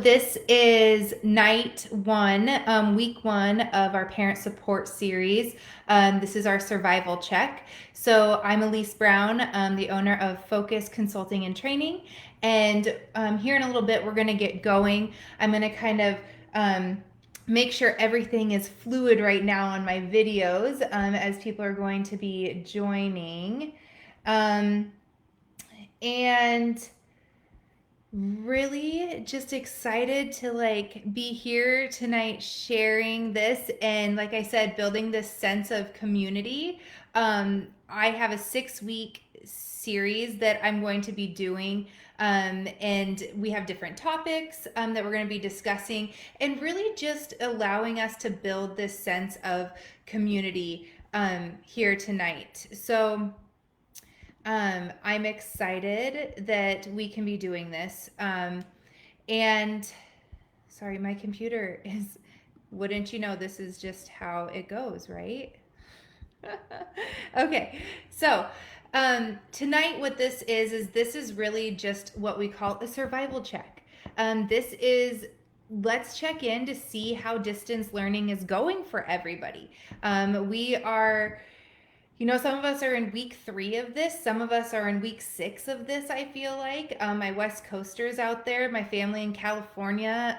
This is night one, week one of our parent support series. This is our survival check. So I'm Elise Brown, the owner of Focus Consulting and Training. And here in a little bit, we're going to get going. I'm going to kind of make sure everything is fluid right now on my videos as people are going to be joining. And really just excited to be here tonight sharing this, and like I said, building this sense of community. I have a 6-week series that I'm going to be doing, and we have different topics that we're going to be discussing, and really just allowing us to build this sense of community here tonight. So I'm excited that we can be doing this. And sorry, my computer is, wouldn't you know, this is just how it goes, right? Okay, so tonight what this is really just what we call a survival check. This is let's check in to see how distance learning is going for everybody. We are, some of us are in week 3 of this. Some of us are in week 6 of this, I feel like. My West Coasters out there, my family in California,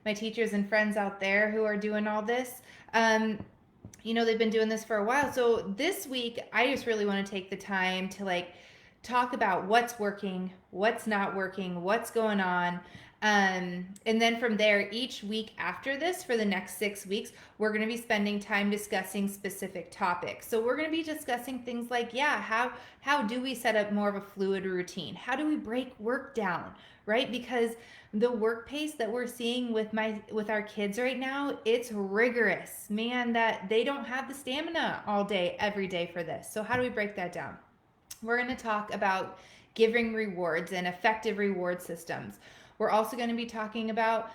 my teachers and friends out there who are doing all this. They've been doing this for a while. So this week, I just really want to take the time to talk about what's working, what's not working, what's going on. And then from there, each week after this, for the next 6 weeks, we're going to be spending time discussing specific topics. So we're going to be discussing things like, how do we set up more of a fluid routine? How do we break work down, right? Because the work pace that we're seeing with our kids right now, it's rigorous, man, that they don't have the stamina all day, every day for this. So how do we break that down? We're going to talk about giving rewards and effective reward systems. We're also going to be talking about,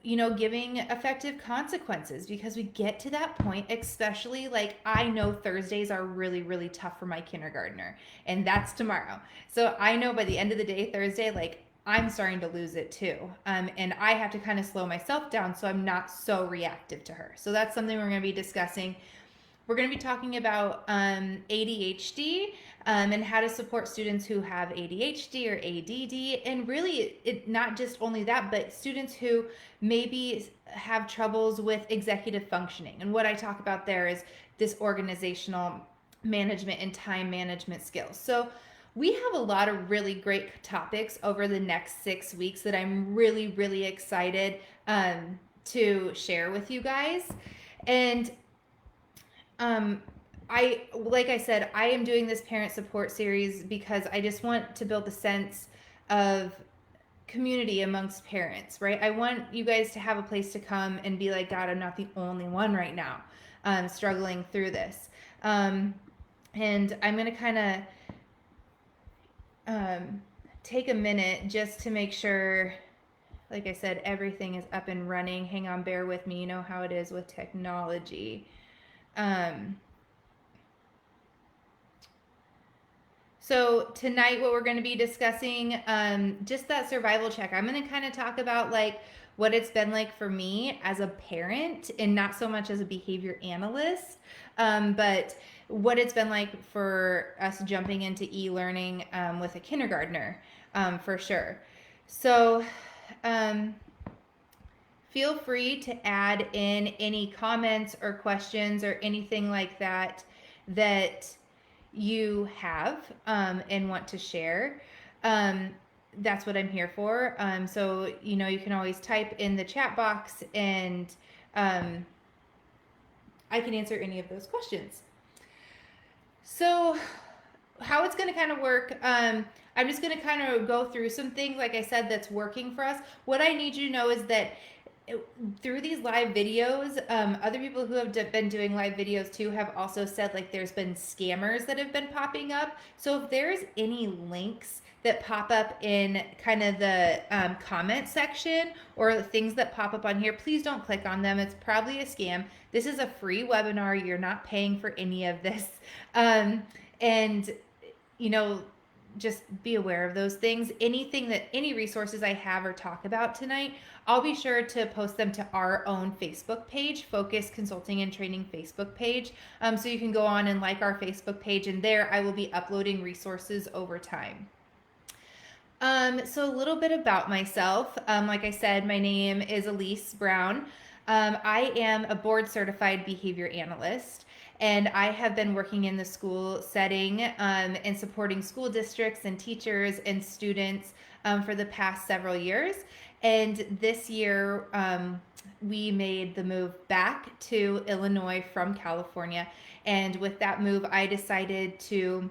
giving effective consequences, because we get to that point, especially I know Thursdays are really, really tough for my kindergartner, and that's tomorrow. So I know by the end of the day, Thursday, I'm starting to lose it too. And I have to kind of slow myself down so I'm not so reactive to her. So that's something we're going to be discussing. We're going to be talking about ADHD and how to support students who have ADHD or ADD. And really, it not just only that, but students who maybe have troubles with executive functioning. And what I talk about there is this organizational management and time management skills. So we have a lot of really great topics over the next 6 weeks that I'm really, really excited to share with you guys. And like I said, I am doing this parent support series because I just want to build a sense of community amongst parents, right? I want you guys to have a place to come and be like, God, I'm not the only one right now struggling through this. And I'm going to kind of take a minute just to make sure, like I said, everything is up and running. Hang on, bear with me. You know how it is with technology. So tonight what we're going to be discussing, just that survival check. I'm going to kind of talk about what it's been like for me as a parent, and not so much as a behavior analyst, but what it's been like for us jumping into e-learning with a kindergartner, for sure. So feel free to add in any comments or questions or anything like that you have and want to share. That's what I'm here for. So, you can always type in the chat box, and I can answer any of those questions. So how it's going to kind of work, I'm just going to kind of go through some things, like I said, that's working for us. What I need you to know is that through these live videos, other people who have been doing live videos too have also said there's been scammers that have been popping up. So if there's any links that pop up in kind of the comment section, or things that pop up on here, please don't click on them. It's probably a scam. This is a free webinar. You're not paying for any of this. And just be aware of those things. Any resources I have or talk about tonight, I'll be sure to post them to our own Facebook page, Focus Consulting and Training Facebook page. So you can go on and like our Facebook page, and there I will be uploading resources over time. So a little bit about myself. Like I said, my name is Elise Brown. I am a board certified behavior analyst, and I have been working in the school setting and supporting school districts and teachers and students for the past several years. And this year, we made the move back to Illinois from California. And with that move, I decided to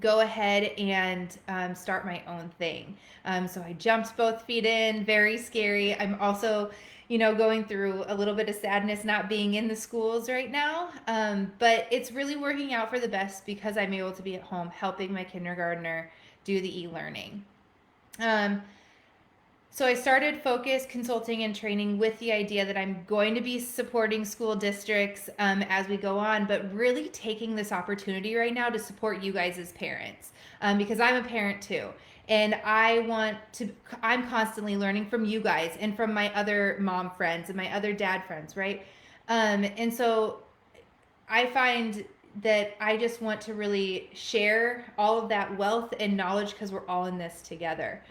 go ahead and start my own thing. So I jumped both feet in, very scary. I'm also, going through a little bit of sadness not being in the schools right now. But it's really working out for the best because I'm able to be at home helping my kindergartner do the e-learning. So I started Focus Consulting and Training with the idea that I'm going to be supporting school districts as we go on, but really taking this opportunity right now to support you guys as parents, because I'm a parent too. And I'm constantly learning from you guys and from my other mom friends and my other dad friends, right? And so I find that I just want to really share all of that wealth and knowledge because we're all in this together.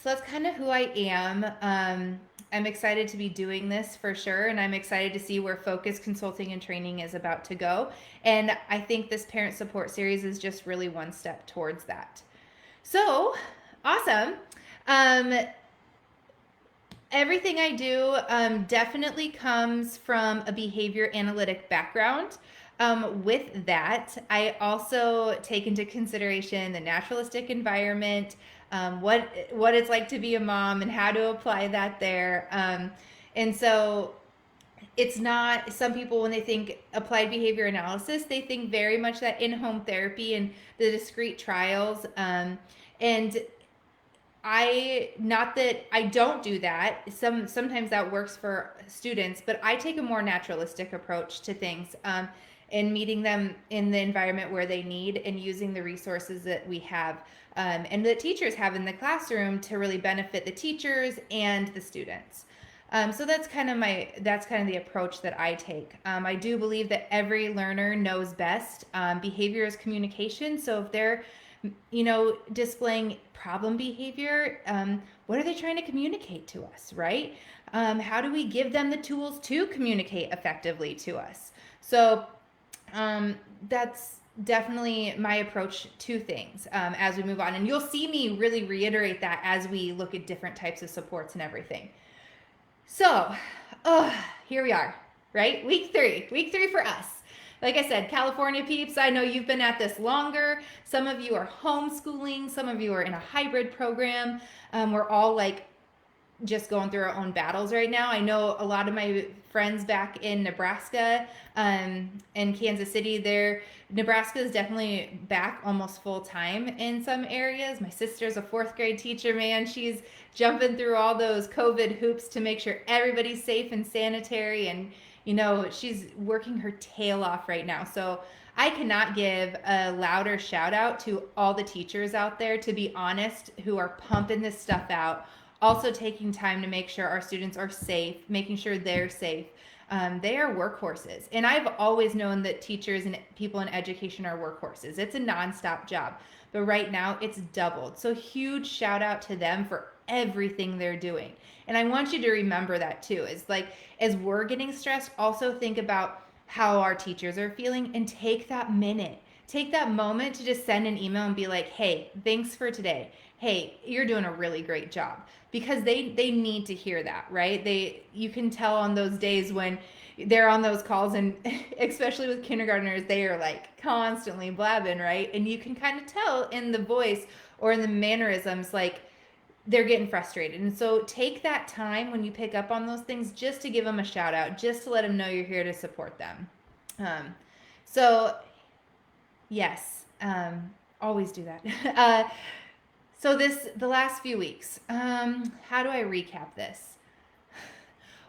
So that's kind of who I am. I'm excited to be doing this for sure, and I'm excited to see where Focus Consulting and Training is about to go. And I think this parent support series is just really one step towards that. So, awesome. Everything I do definitely comes from a behavior analytic background. With that, I also take into consideration the naturalistic environment, what it's like to be a mom and how to apply that there. And so it's not, some people when they think applied behavior analysis, they think very much that in-home therapy and the discrete trials. And not that I don't do that. Sometimes that works for students, but I take a more naturalistic approach to things. And meeting them in the environment where they need and using the resources that we have and the teachers have in the classroom to really benefit the teachers and the students. So that's kind of the approach that I take. I do believe that every learner knows best. Behavior is communication. So if they're, displaying problem behavior, what are they trying to communicate to us, right? How do we give them the tools to communicate effectively to us? So that's definitely my approach to things as we move on. And you'll see me really reiterate that as we look at different types of supports and everything. So, here we are, right? Week three for us. Like I said, California peeps, I know you've been at this longer. Some of you are homeschooling. Some of you are in a hybrid program. We're all just going through our own battles right now. I know a lot of my friends back in Nebraska and Kansas City, Nebraska is definitely back almost full time in some areas. My sister's a 4th grade teacher, man. She's jumping through all those COVID hoops to make sure everybody's safe and sanitary. And, she's working her tail off right now. So I cannot give a louder shout out to all the teachers out there, to be honest, who are pumping this stuff out. Also taking time to make sure our students are safe, making sure they're safe. They are workhorses. And I've always known that teachers and people in education are workhorses. It's a nonstop job. But right now it's doubled. So huge shout out to them for everything they're doing. And I want you to remember that too. It's as we're getting stressed, also think about how our teachers are feeling and take that minute. Take that moment to just send an email and be like, hey, thanks for today. Hey, you're doing a really great job. Because they need to hear that, right? You can tell on those days when they're on those calls, and especially with kindergartners, they are constantly blabbing, right? And you can kind of tell in the voice or in the mannerisms, they're getting frustrated. And so take that time when you pick up on those things just to give them a shout out, just to let them know you're here to support them. So yes, always do that. So the last few weeks, how do I recap this?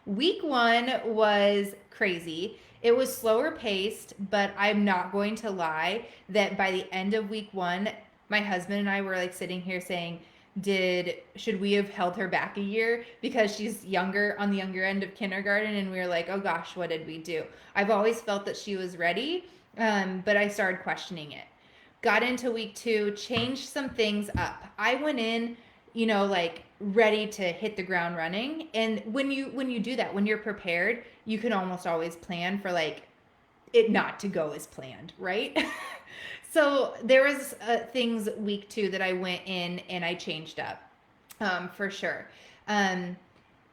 Week 1 was crazy. It was slower paced, but I'm not going to lie that by the end of week 1, my husband and I were like sitting here saying, should we have held her back a year because she's younger, on the younger end of kindergarten? And we were like, oh gosh, what did we do? I've always felt that she was ready, but I started questioning it. Got into week 2, changed some things up. I went in, like ready to hit the ground running. And when you do that, when you're prepared, you can almost always plan for like it not to go as planned, right? So there was things week 2 that I went in and I changed up, for sure. And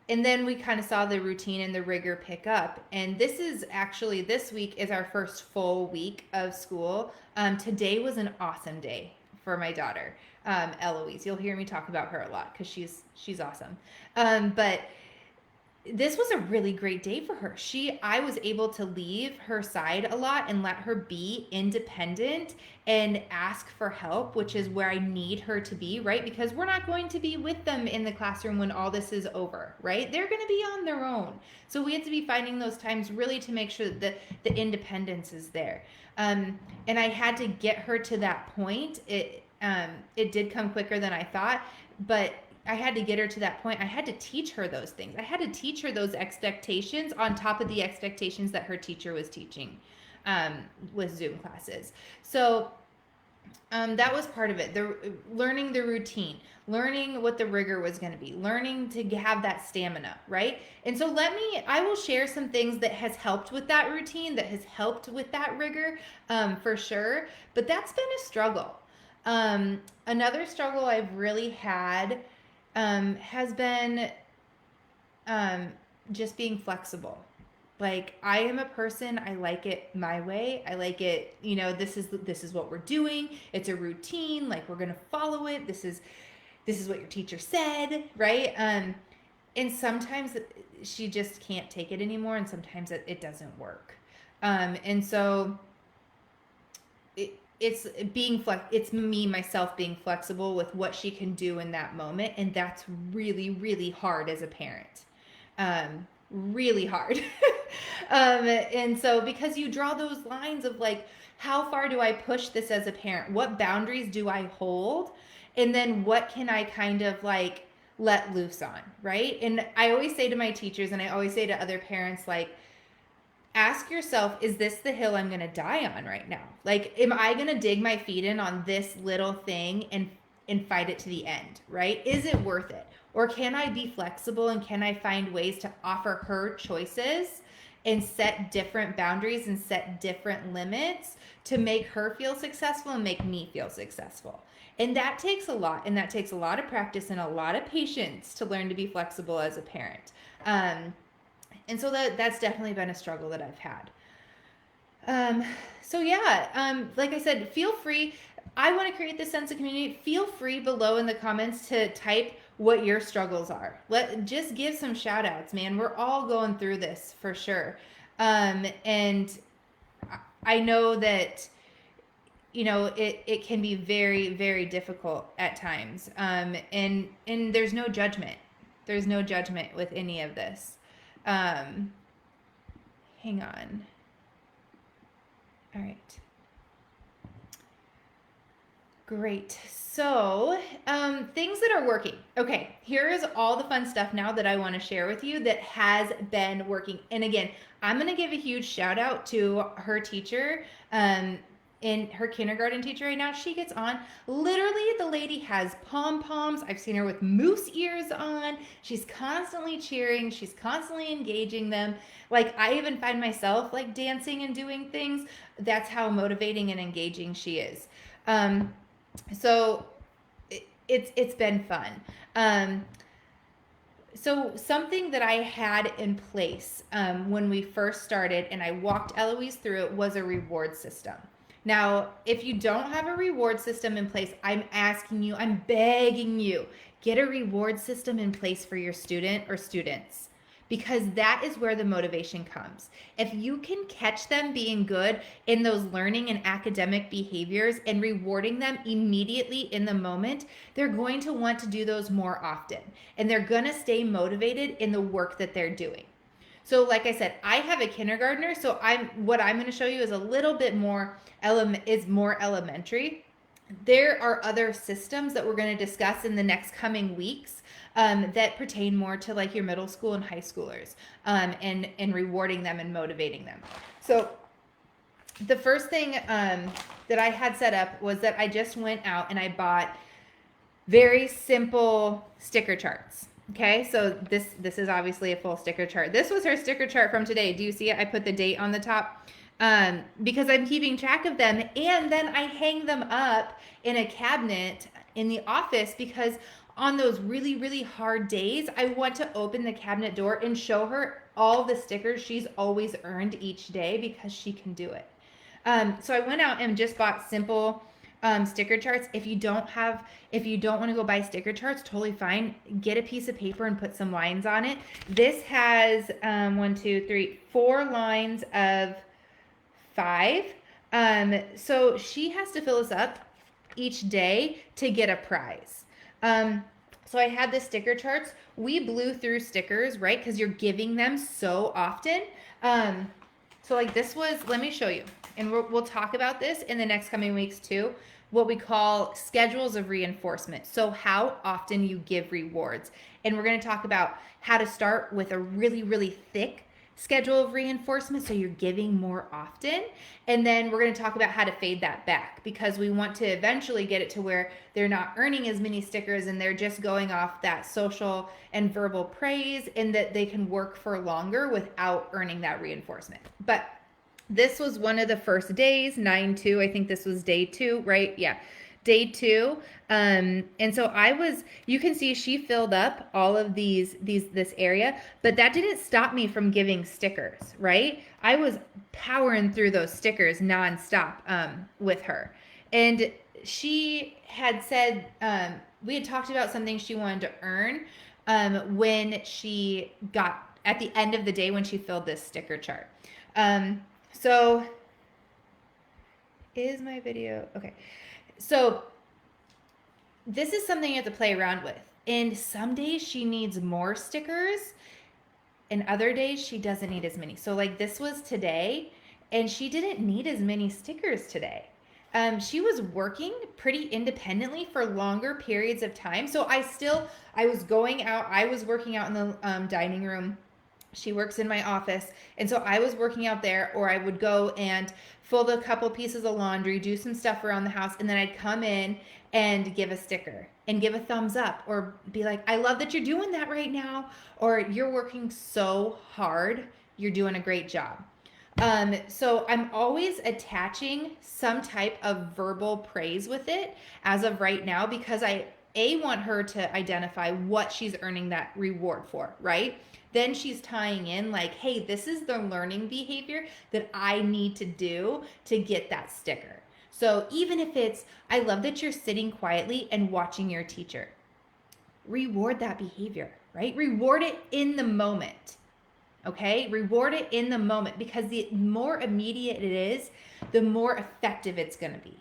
then we kind of saw the routine and the rigor pick up. And this week is our first full week of school. Today was an awesome day for my daughter, Eloise. You'll hear me talk about her a lot because she's awesome. But this was a really great day for her. I was able to leave her side a lot and let her be independent and ask for help, which is where I need her to be, right? Because we're not going to be with them in the classroom when all this is over, right? They're going to be on their own. So we have to be finding those times really to make sure that the independence is there. And I had to get her to that point. It did come quicker than I thought, but I had to get her to that point. I had to teach her those things. I had to teach her those expectations on top of the expectations that her teacher was teaching with Zoom classes. So that was part of it. Learning the routine, learning what the rigor was going to be, learning to have that stamina, right? And so I will share some things that has helped with that routine, that has helped with that rigor, for sure. But that's been a struggle. Another struggle I've really had has been just being flexible. Like, I am a person, I like it my way. I like it, this is what we're doing. It's a routine, like we're going to follow it. This is what your teacher said, right? And sometimes she just can't take it anymore, and sometimes it doesn't work. And so it's myself being flexible with what she can do in that moment, and that's really, really hard as a parent. Really hard. And so because you draw those lines of like, how far do I push this as a parent? What boundaries do I hold? And then what can I kind of like let loose on, right? And I always say to my teachers, and I always say to other parents, like, ask yourself, is this the hill I'm going to die on right now? Like, am I going to dig my feet in on this little thing and fight it to the end, right? Is it worth it? Or can I be flexible, and can I find ways to offer her choices and set different boundaries and set different limits to make her feel successful and make me feel successful? And that takes a lot, and that takes a lot of practice and a lot of patience to learn to be flexible as a parent. And so that's definitely been a struggle that I've had. Like I said, feel free. I want to create this sense of community. Feel free below in the comments to type what your struggles are. Just give some shout outs, man. We're all going through this for sure. And I know that, it can be very, very difficult at times. And there's no judgment. There's no judgment with any of this. Hang on. All right. Great. So, things that are working. Okay, here is all the fun stuff now that I want to share with you that has been working. And again, I'm going to give a huge shout out to her teacher, and her kindergarten teacher right now. She gets on. Literally, the lady has pom-poms. I've seen her with moose ears on. She's constantly cheering. She's constantly engaging them. Like, I even find myself like dancing and doing things. That's how motivating and engaging she is. So it's been fun. So something that I had in place when we first started and I walked Eloise through it was a reward system. Now, if you don't have a reward system in place, I'm asking you, I'm begging you, get a reward system in place for your student or students, because that is where the motivation comes. If you can catch them being good in those learning and academic behaviors and rewarding them immediately in the moment, they're going to want to do those more often, and they're going to stay motivated in the work that they're doing. So like I said, I have a kindergartner, so what I'm going to show you is a little bit more more elementary. There are other systems that we're going to discuss in the next coming weeks that pertain more to like your middle school and high schoolers, and rewarding them and motivating them. So the first thing that I had set up was that I just went out and I bought very simple sticker charts. Okay, so this is obviously a full sticker chart. This was her sticker chart from today. Do you see it? I put the date on the top because I'm keeping track of them, and then I hang them up in a cabinet in the office because on those really, really hard days, I want to open the cabinet door and show her all the stickers she's always earned each day because she can do it. So I went out and just bought simple sticker charts. If you don't want to go buy sticker charts, totally fine. Get a piece of paper and put some lines on it. This has 4 lines of 5. So she has to fill this up each day to get a prize. So I had the sticker charts. We blew through stickers, right? Because you're giving them so often. So like this was, let me show you. And we'll talk about this in the next coming weeks too, what we call schedules of reinforcement. So how often you give rewards. And we're going to talk about how to start with a really, really thick schedule of reinforcement so you're giving more often. And then we're going to talk about how to fade that back because we want to eventually get it to where they're not earning as many stickers and they're just going off that social and verbal praise, and that they can work for longer without earning that reinforcement. But this was one of the first days, 9-2. I think this was day 2, right? Yeah, day 2. And so you can see she filled up all of this area, but that didn't stop me from giving stickers, right? I was powering through those stickers nonstop with her. And she had said, we had talked about something she wanted to earn when she got, at the end of the day when she filled this sticker chart. So is my video okay? So this is something you have to play around with. And some days she needs more stickers, and other days she doesn't need as many. So like this was today, and she didn't need as many stickers today. She was working pretty independently for longer periods of time. So I was going out. I was working out in the dining room. She works in my office. And so I was working out there, or I would go and fold a couple pieces of laundry, do some stuff around the house, and then I'd come in and give a sticker and give a thumbs up, or be like, I love that you're doing that right now, or you're working so hard, you're doing a great job. So I'm always attaching some type of verbal praise with it as of right now, because I want her to identify what she's earning that reward for, right? Then she's tying in like, hey, this is the learning behavior that I need to do to get that sticker. So even if it's, I love that you're sitting quietly and watching your teacher, reward that behavior, right? Reward it in the moment. Okay? Reward it in the moment, because the more immediate it is, the more effective it's going to be.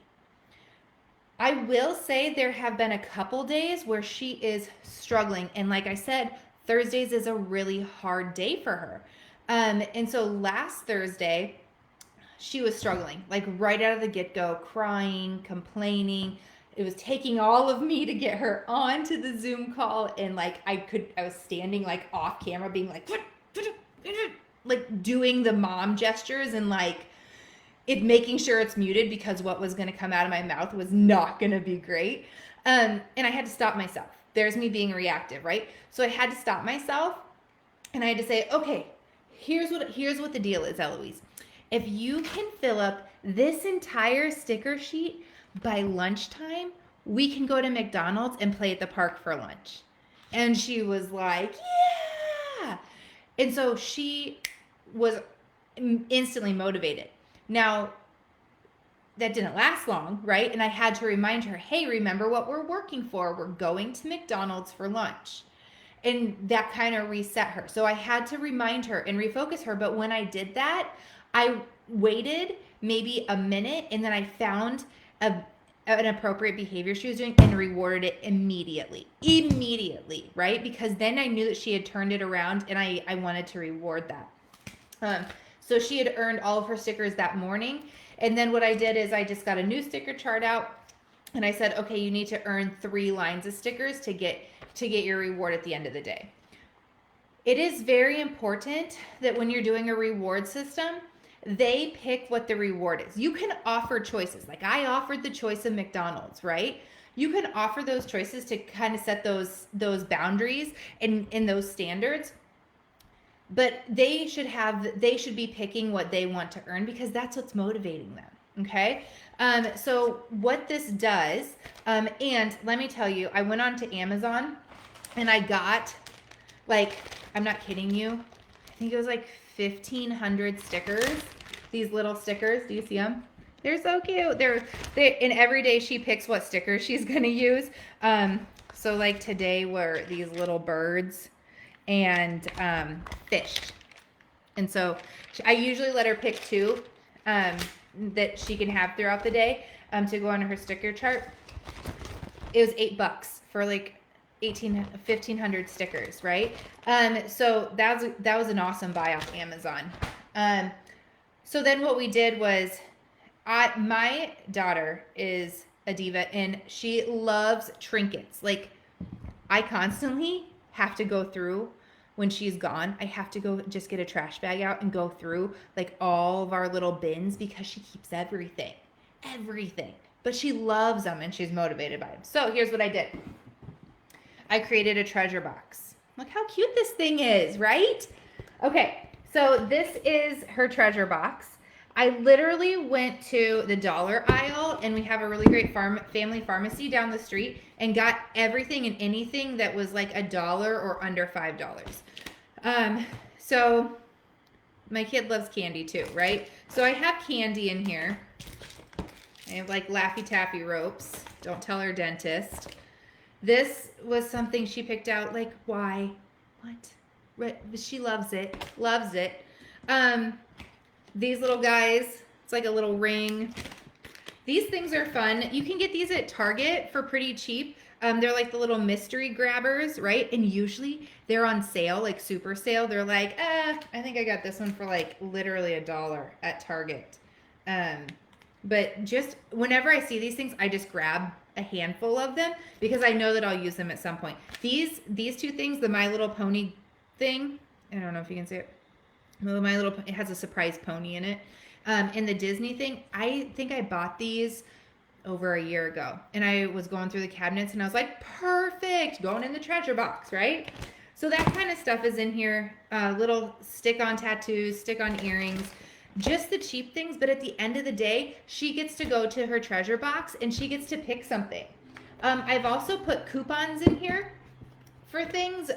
I will say there have been a couple days where she is struggling. And like I said, Thursdays is a really hard day for her. And so last Thursday, she was struggling, like right out of the get-go, crying, complaining. It was taking all of me to get her onto the Zoom call. And like I was standing like off camera being like, like doing the mom gestures and like it making sure it's muted, because what was going to come out of my mouth was not going to be great. And I had to stop myself. There's me being reactive, right? So I had to stop myself, and I had to say, okay, here's what the deal is, Eloise. If you can fill up this entire sticker sheet by lunchtime, we can go to McDonald's and play at the park for lunch. And she was like, yeah. And so she was instantly motivated. Now, that didn't last long, right? And I had to remind her, hey, remember what we're working for. We're going to McDonald's for lunch. And that kind of reset her. So I had to remind her and refocus her. But when I did that, I waited maybe a minute, and then I found an appropriate behavior she was doing and rewarded it immediately, right? Because then I knew that she had turned it around, and I wanted to reward that. So she had earned all of her stickers that morning. And then what I did is I just got a new sticker chart out, and I said, okay, you need to earn 3 lines of stickers to get your reward at the end of the day. It is very important that when you're doing a reward system, they pick what the reward is. You can offer choices. Like I offered the choice of McDonald's, right? You can offer those choices to kind of set those boundaries and in those standards. But they should be picking what they want to earn, because that's what's motivating them. Okay. So what this does, and let me tell you, I went on to Amazon and I got, like, I'm not kidding you, I think it was like 1,500 stickers. These little stickers, do you see them? They're so cute. And every day she picks what stickers she's gonna use. So like today were these little birds and fish. And so I usually let her pick 2 that she can have throughout the day to go on her sticker chart. It was $8 for like 1,500 stickers, right? So that was an awesome buy off Amazon. So then what we did was, my daughter is a diva and she loves trinkets. Like I constantly have to go through, when she's gone, I have to go just get a trash bag out and go through like all of our little bins, because she keeps everything. But she loves them and she's motivated by them. So here's what I did. I created a treasure box. Look how cute this thing is, right? Okay, so this is her treasure box. I literally went to the dollar aisle, and we have a really great family pharmacy down the street, and got everything and anything that was like $1 or under $5. So my kid loves candy too, right? So I have candy in here. I have like Laffy Taffy ropes. Don't tell her dentist. This was something she picked out. Like, why? What? She loves it. Loves it. These little guys, it's like a little ring. These things are fun. You can get these at Target for pretty cheap. They're like the little mystery grabbers, right? And usually they're on sale, like super sale. They're like, I think I got this one for like literally $1 at Target. But just whenever I see these things, I just grab a handful of them, because I know that I'll use them at some point. These 2 things, the My Little Pony thing, I don't know if you can see it. It has a surprise pony in it. And the Disney thing, I think I bought these over a year ago, and I was going through the cabinets and I was like, perfect, going in the treasure box, right? So that kind of stuff is in here. Little stick-on tattoos, stick-on earrings, just the cheap things. But at the end of the day, she gets to go to her treasure box and she gets to pick something. I've also put coupons in here for things.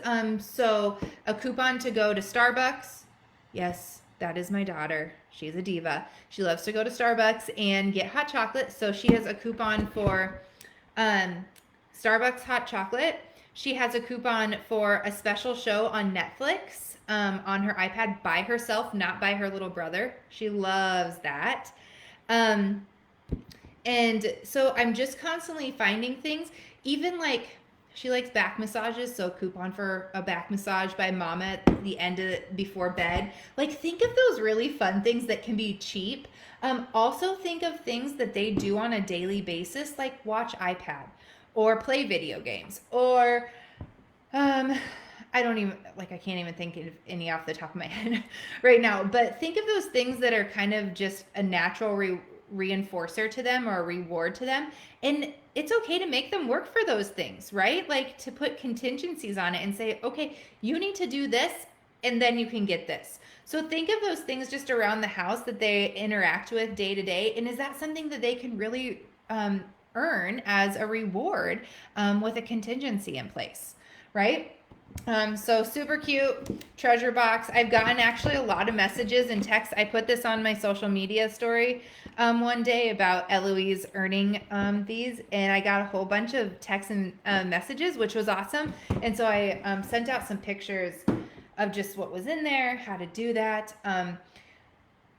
So a coupon to go to Starbucks. Yes, that is my daughter. She's a diva. She loves to go to Starbucks and get hot chocolate. So she has a coupon for Starbucks hot chocolate. She has a coupon for a special show on Netflix on her iPad by herself, not by her little brother. She loves that. And so I'm just constantly finding things. Even like, she likes back massages, so coupon for a back massage by Mama at the end of before bed. Like, think of those really fun things that can be cheap. Also think of things that they do on a daily basis, like watch iPad or play video games, or I can't even think of any off the top of my head right now. But think of those things that are kind of just a natural reinforcer to them or a reward to them. And it's okay to make them work for those things, right? Like to put contingencies on it and say, okay, you need to do this and then you can get this. So think of those things just around the house that they interact with day to day. And is that something that they can really earn as a reward with a contingency in place, right? So super cute treasure box. I've gotten actually a lot of messages and texts. I put this on my social media story one day about Eloise earning these, and I got a whole bunch of texts and messages, which was awesome. And so I sent out some pictures of just what was in there, how to do that.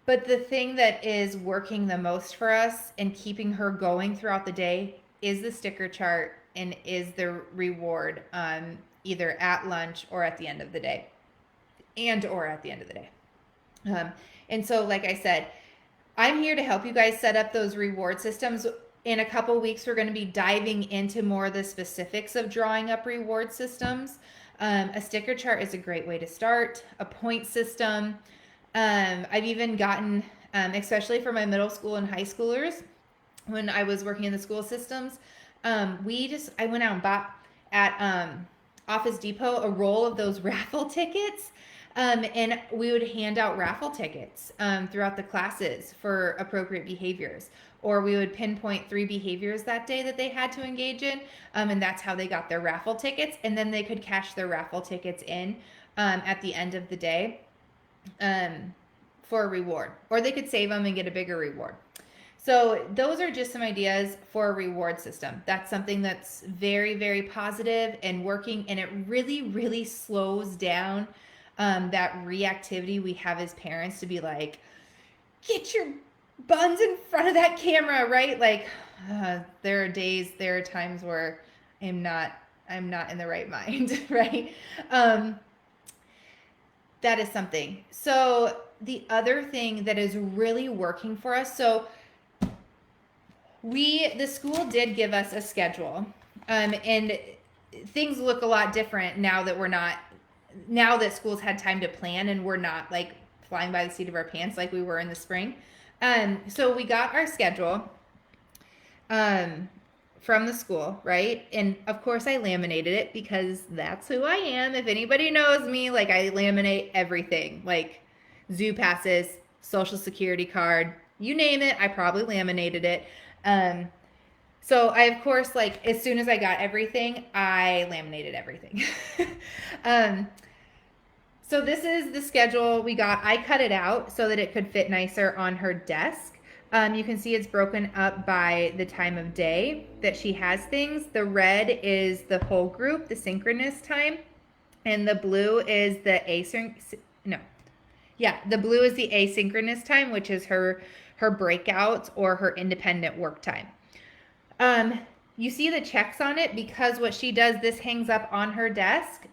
But the thing that is working the most for us and keeping her going throughout the day is the sticker chart and is the reward either at lunch or at the end of the day. Um, and so, like I said, I'm here to help you guys set up those reward systems. In a couple weeks, we're going to be diving into more of the specifics of drawing up reward systems. A sticker chart is a great way to start, a point system. I've even gotten, especially for my middle school and high schoolers, when I was working in the school systems, I went out and bought at Office Depot a roll of those raffle tickets. And we would hand out raffle tickets throughout the classes for appropriate behaviors. Or we would pinpoint 3 behaviors that day that they had to engage in. And that's how they got their raffle tickets. And then they could cash their raffle tickets in at the end of the day for a reward. Or they could save them and get a bigger reward. So those are just some ideas for a reward system. That's something that's very, very positive and working, and it really, really slows down that reactivity we have as parents to be like, get your buns in front of that camera, right? Like, there are times where I'm not in the right mind, right? That is something. So the other thing that is really working for us, so the school did give us a schedule, and things look a lot different now that schools had time to plan and we're not like flying by the seat of our pants like we were in the spring. So we got our schedule from the school, right? And of course I laminated it because that's who I am. If anybody knows me, like I laminate everything, like zoo passes, social security card, you name it, I probably laminated it. So I, of course, like as soon as I got everything, I laminated everything. So this is the schedule we got. I cut it out so that it could fit nicer on her desk. You can see it's broken up by the time of day that she has things. The red is the whole group, the synchronous time, and the blue is the the blue is the asynchronous time, which is her breakouts or her independent work time. You see the checks on it because what she does, this hangs up on her desk.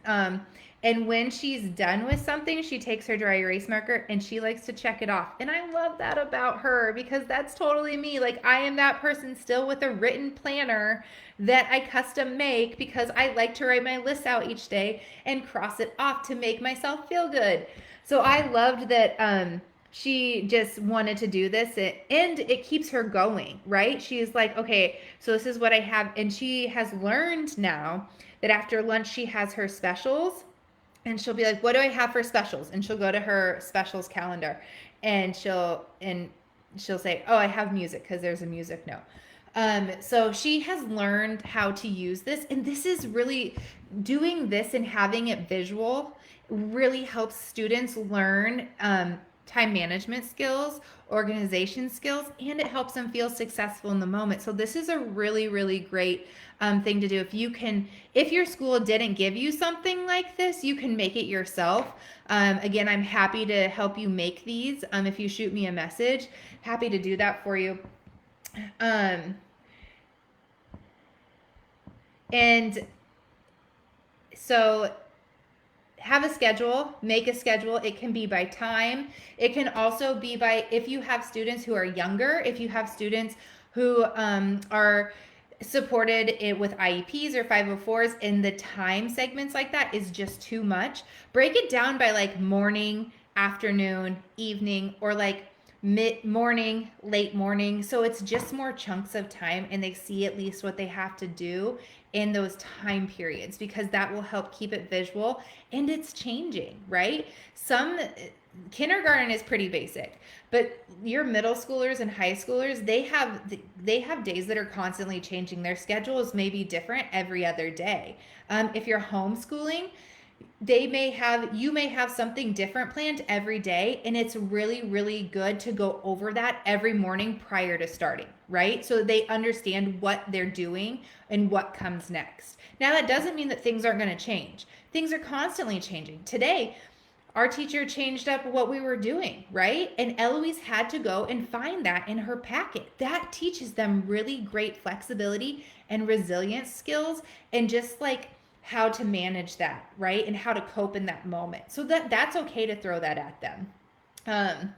And when she's done with something, she takes her dry erase marker and she likes to check it off. And I love that about her because that's totally me. Like I am that person still with a written planner that I custom make because I like to write my lists out each day and cross it off to make myself feel good. So I loved that she just wanted to do this and it keeps her going, right? She's like, okay, so this is what I have. And she has learned now that after lunch she has her specials. And she'll be like, what do I have for specials? And she'll go to her specials calendar and she'll say, oh, I have music because there's a music note. So she has learned how to use this. And this is really doing this and having it visual really helps students learn time management skills, organization skills, and it helps them feel successful in the moment. So this is a really, really great thing to do. If your school didn't give you something like this, you can make it yourself. Again, I'm happy to help you make these. If you shoot me a message, happy to do that for you. And so have a schedule, make a schedule. It can be by time. It can also be by, if you have students who are younger, if you have students who are supported with IEPs or 504s and the time segments like that is just too much, break it down by like morning, afternoon, evening, or like mid-morning, late morning. So it's just more chunks of time and they see at least what they have to do in those time periods because that will help keep it visual and it's changing, right? Kindergarten is pretty basic, but your middle schoolers and high schoolers, they have days that are constantly changing. Their schedules may be different every other day. If you're homeschooling, you may have something different planned every day, and it's really, really good to go over that every morning prior to starting, right? So they understand what they're doing and what comes next. Now, that doesn't mean that things aren't going to change. Things are constantly changing. Today, our teacher changed up what we were doing, right? And Eloise had to go and find that in her packet. That teaches them really great flexibility and resilience skills and just like how to manage that, right? And how to cope in that moment. So that's okay to throw that at them. Um,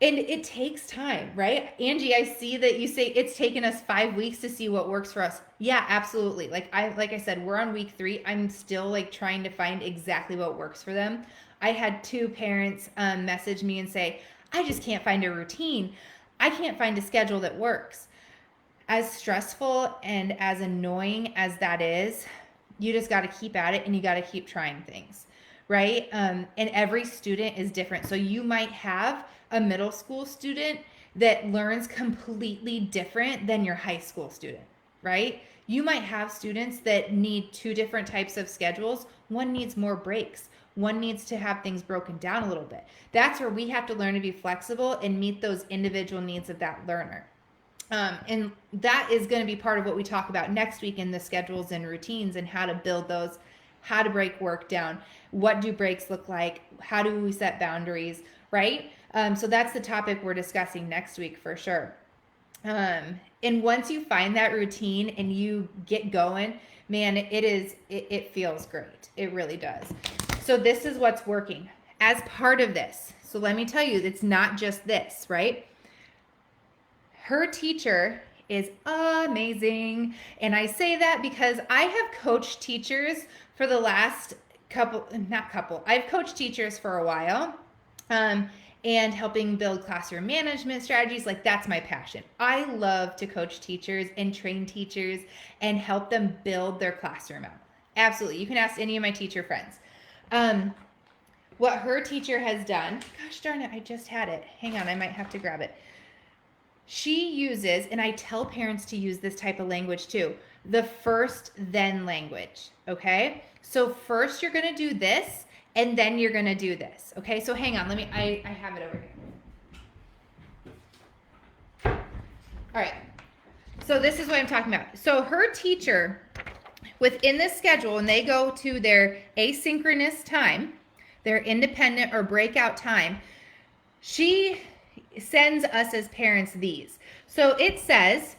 and it takes time, right? Angie, I see that you say it's taken us 5 weeks to see what works for us. Yeah, absolutely. Like I said, we're on week 3. I'm still like trying to find exactly what works for them. I had 2 parents message me and say, I just can't find a routine. I can't find a schedule that works. As stressful and as annoying as that is, you just got to keep at it and you got to keep trying things, right? And every student is different. So you might have a middle school student that learns completely different than your high school student, right? You might have students that need 2 different types of schedules. One needs more breaks. One needs to have things broken down a little bit. That's where we have to learn to be flexible and meet those individual needs of that learner. And that is going to be part of what we talk about next week in the schedules and routines and how to build those, how to break work down, what do breaks look like, how do we set boundaries, right? So that's the topic we're discussing next week for sure. And once you find that routine and you get going, man, it feels great. It really does. So this is what's working as part of this. So let me tell you, it's not just this, right? Her teacher is amazing. And I say that because I have coached teachers for the last I've coached teachers for a while. And helping build classroom management strategies. Like, that's my passion. I love to coach teachers and train teachers and help them build their classroom out. Absolutely. You can ask any of my teacher friends. What her teacher has done, gosh darn it, I just had it. Hang on, I might have to grab it. She uses, and I tell parents to use this type of language too, the first then language, okay? So first you're going to do this, and then you're going to do this, okay? So hang on, I have it over here. All right, so this is what I'm talking about. So her teacher, within this schedule, when they go to their asynchronous time, their independent or breakout time, she sends us as parents these. So it says,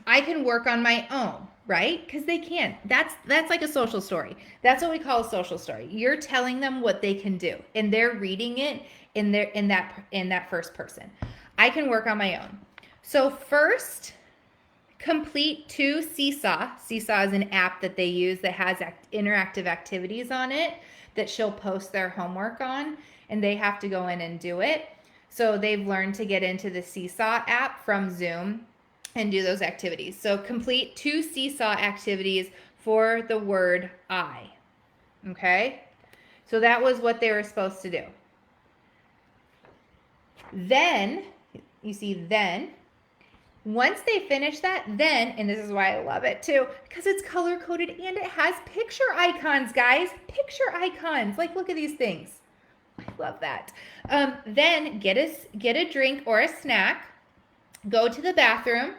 I can work on my own, right? Because they can. That's like a social story. That's what we call a social story. You're telling them what they can do, and they're reading it in that first person. I can work on my own. So first, complete 2 Seesaw. Seesaw is an app that they use that has interactive activities on it that she'll post their homework on, and they have to go in and do it. So they've learned to get into the Seesaw app from Zoom and do those activities. So complete 2 Seesaw activities for the word I. Okay? So that was what they were supposed to do. Then, you see then, once they finish that, then, and this is why I love it too, because it's color-coded and it has picture icons, guys. Picture icons. Like, look at these things. I love that. Then get a drink or a snack, go to the bathroom,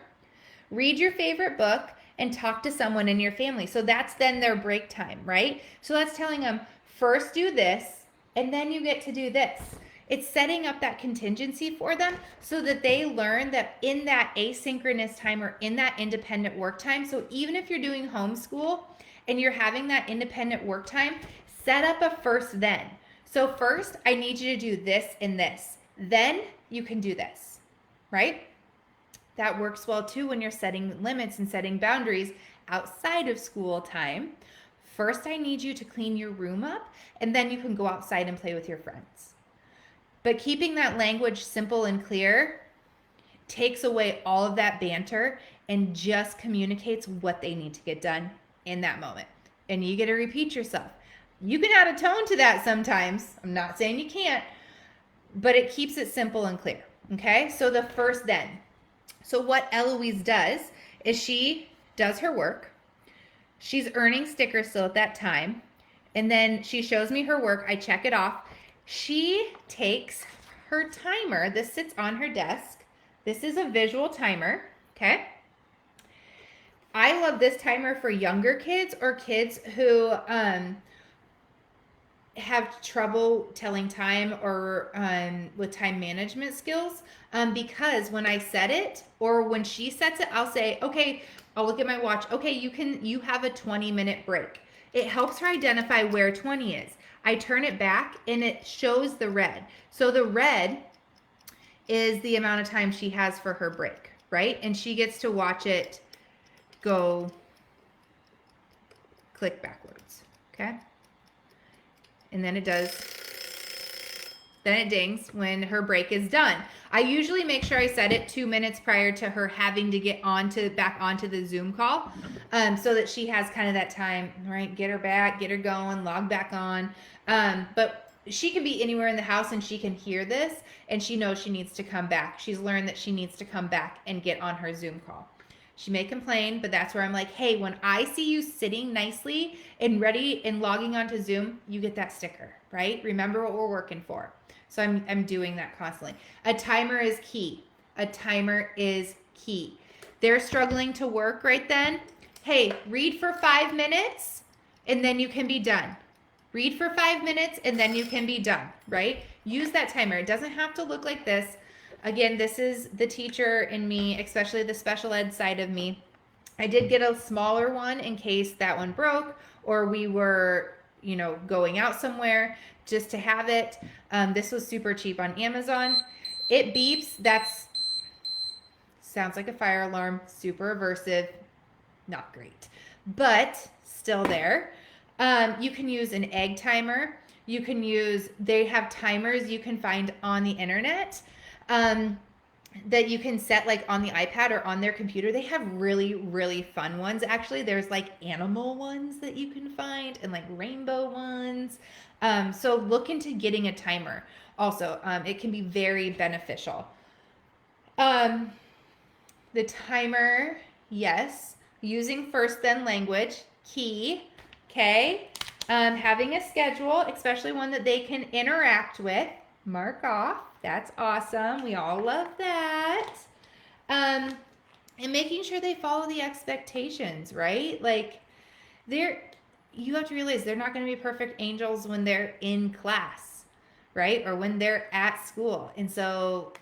read your favorite book, and talk to someone in your family. So that's then their break time, right? So that's telling them, first do this, and then you get to do this. It's setting up that contingency for them so that they learn that in that asynchronous time or in that independent work time, so even if you're doing homeschool and you're having that independent work time, set up a first then. So first, I need you to do this and this. Then you can do this, right? That works well too when you're setting limits and setting boundaries outside of school time. First, I need you to clean your room up, and then you can go outside and play with your friends. But keeping that language simple and clear takes away all of that banter and just communicates what they need to get done in that moment. And you get to repeat yourself. You can add a tone to that sometimes. I'm not saying you can't, but it keeps it simple and clear. Okay, so the first then. So what Eloise does is she does her work. She's earning stickers still at that time. And then she shows me her work. I check it off. She takes her timer. This sits on her desk. This is a visual timer. Okay. I love this timer for younger kids or kids who have trouble telling time or with time management skills, because when I set it or when she sets it, I'll say, okay, I'll look at my watch. Okay, you have a 20-minute break. It helps her identify where 20 is. I turn it back and it shows the red. So the red is the amount of time she has for her break, right? And she gets to watch it go click backwards, okay? And then it dings when her break is done. I usually make sure I set it 2 minutes prior to her having to get back onto the Zoom call, so that she has kind of that time, right? Get her back, get her going, log back on. But she can be anywhere in the house and she can hear this and she knows she needs to come back. She's learned that she needs to come back and get on her Zoom call. She may complain, but that's where I'm like, hey, when I see you sitting nicely and ready and logging onto Zoom, you get that sticker, right? Remember what we're working for. So I'm doing that constantly. A timer is key. A timer is key. They're struggling to work right then. Hey, read for 5 minutes and then you can be done. Read for 5 minutes and then you can be done, right? Use that timer. It doesn't have to look like this. Again, this is the teacher in me, especially the special ed side of me. I did get a smaller one in case that one broke or we were, going out somewhere just to have it. This was super cheap on Amazon. It beeps. Sounds like a fire alarm, super aversive, not great, but still there. You can use an egg timer. They have timers you can find on the internet that you can set like on the iPad or on their computer. They have really, really fun ones. Actually, there's like animal ones that you can find and like rainbow ones. So look into getting a timer. Also, it can be very beneficial. The timer, yes. Using first then language, key. Okay. Having a schedule, especially one that they can interact with. Mark off. That's awesome. We all love that. And making sure they follow the expectations, right? Like you have to realize they're not going to be perfect angels when they're in class, right? Or when they're at school. And so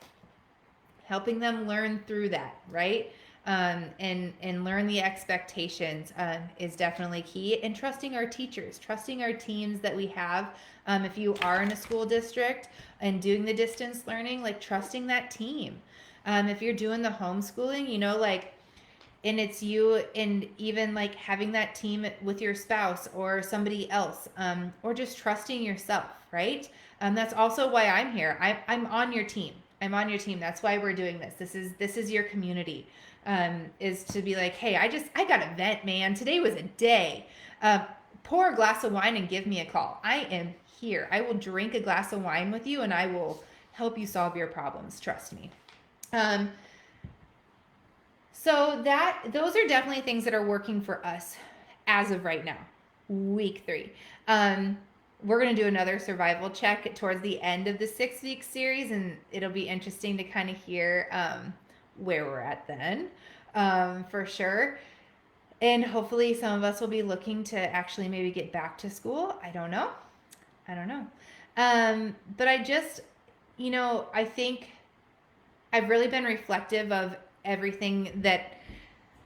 helping them learn through that, right? And learn the expectations is definitely key. And trusting our teachers, trusting our teams that we have. If you are in a school district and doing the distance learning, like trusting that team. If you're doing the homeschooling, and it's you, and even like having that team with your spouse or somebody else, or just trusting yourself, right? That's also why I'm here. I'm on your team. I'm on your team. That's why we're doing this. This is your community. Is to be like, hey, I got a vent, man. Today was a day. Pour a glass of wine and give me a call. I am here. I will drink a glass of wine with you and I will help you solve your problems. Trust me. So those are definitely things that are working for us as of right now, week 3. We're going to do another survival check towards the end of the 6-week series, and it'll be interesting to kind of hear where we're at then, for sure. And hopefully some of us will be looking to actually maybe get back to school. I don't know. But I just, I think I've really been reflective of everything that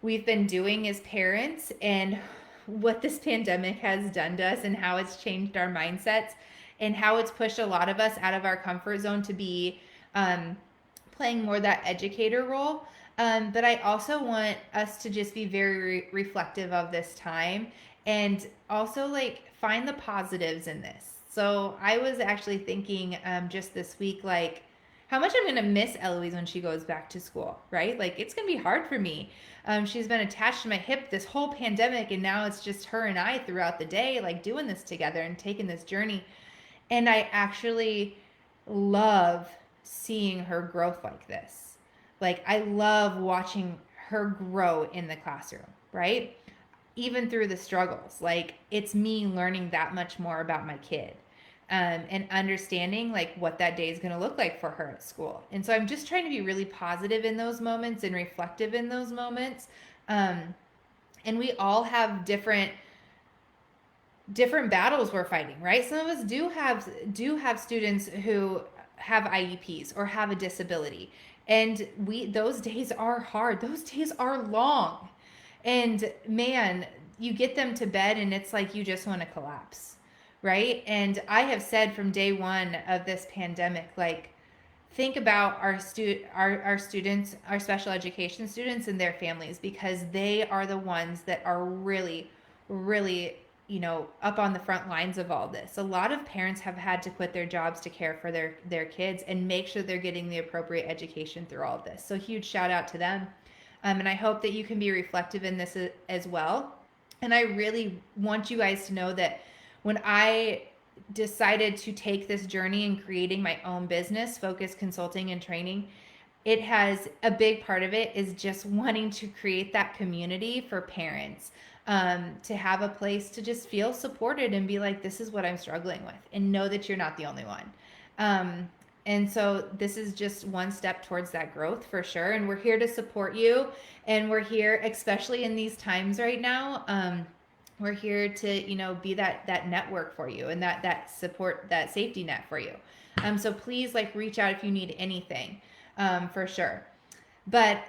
we've been doing as parents and what this pandemic has done to us and how it's changed our mindsets and how it's pushed a lot of us out of our comfort zone to be playing more that educator role. But I also want us to just be very reflective of this time and also like find the positives in this. So I was actually thinking just this week, like how much I'm going to miss Eloise when she goes back to school, right? Like it's going to be hard for me. She's been attached to my hip this whole pandemic, and now it's just her and I throughout the day, like doing this together and taking this journey. And I actually love seeing her growth like this. Like I love watching her grow in the classroom, right? Even through the struggles. Like it's me learning that much more about my kid. And understanding like what that day is going to look like for her at school. And so I'm just trying to be really positive in those moments and reflective in those moments. And we all have different battles we're fighting, right? Some of us do have students who have IEPs or have a disability. And those days are hard. Those days are long. And man, you get them to bed and it's like you just want to collapse. right? And I have said from day one of this pandemic, like, think about our students, our special education students and their families, because they are the ones that are really, really, up on the front lines of all this. A lot of parents have had to quit their jobs to care for their kids and make sure they're getting the appropriate education through all of this. So huge shout out to them. And I hope that you can be reflective in this as well. And I really want you guys to know that when I decided to take this journey in creating my own business, Focus Consulting and Training, it has a big part of it is just wanting to create that community for parents, to have a place to just feel supported and be like, this is what I'm struggling with, and know that you're not the only one. And so this is just one step towards that growth for sure. And we're here to support you. And we're here, especially in these times right now. We're here to, be that network for you, and that support, that safety net for you. So please reach out if you need anything, for sure. But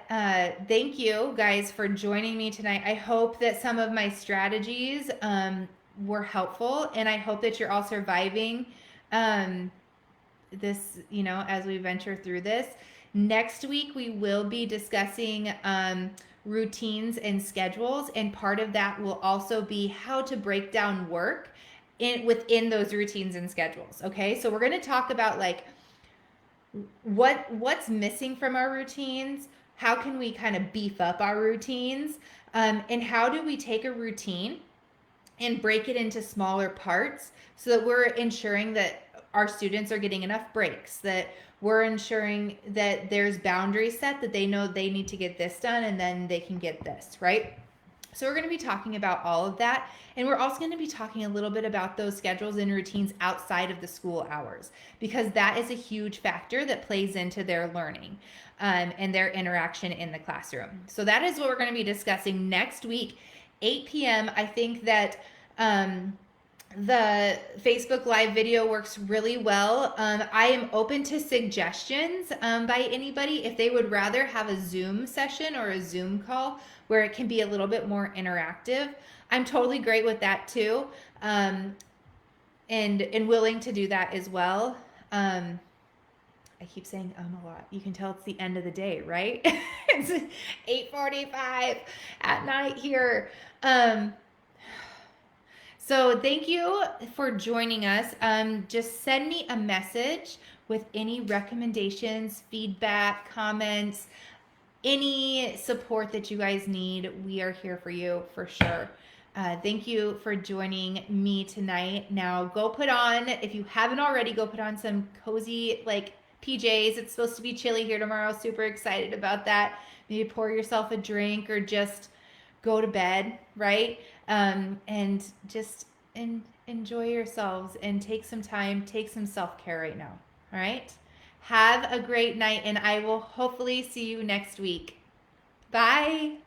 thank you guys for joining me tonight. I hope that some of my strategies were helpful, and I hope that you're all surviving this, as we venture through this. Next week, we will be discussing routines and schedules, and part of that will also be how to break down work within those routines and schedules. Okay, so we're going to talk about what's missing from our routines, how can we kind of beef up our routines, and how do we take a routine and break it into smaller parts so that we're ensuring that our students are getting enough breaks, that we're ensuring that there's boundaries set, that they know they need to get this done and then they can get this, right? So we're going to be talking about all of that. And we're also going to be talking a little bit about those schedules and routines outside of the school hours, because that is a huge factor that plays into their learning and their interaction in the classroom. So that is what we're going to be discussing next week, 8 p.m. I think that the Facebook Live video works really well. I am open to suggestions by anybody if they would rather have a Zoom session or a Zoom call where it can be a little bit more interactive. I'm totally great with that too, and willing to do that as well. I keep saying a lot. You can tell it's the end of the day, right? It's 8:45 at night here. So thank you for joining us. Just send me a message with any recommendations, feedback, comments, any support that you guys need. We are here for you for sure. Thank you for joining me tonight. Now go put on, if you haven't already, go put on some cozy PJs. It's supposed to be chilly here tomorrow. Super excited about that. Maybe pour yourself a drink or just go to bed, right? And just enjoy yourselves and take some time, take some self-care right now. All right? Have a great night, and I will hopefully see you next week. Bye.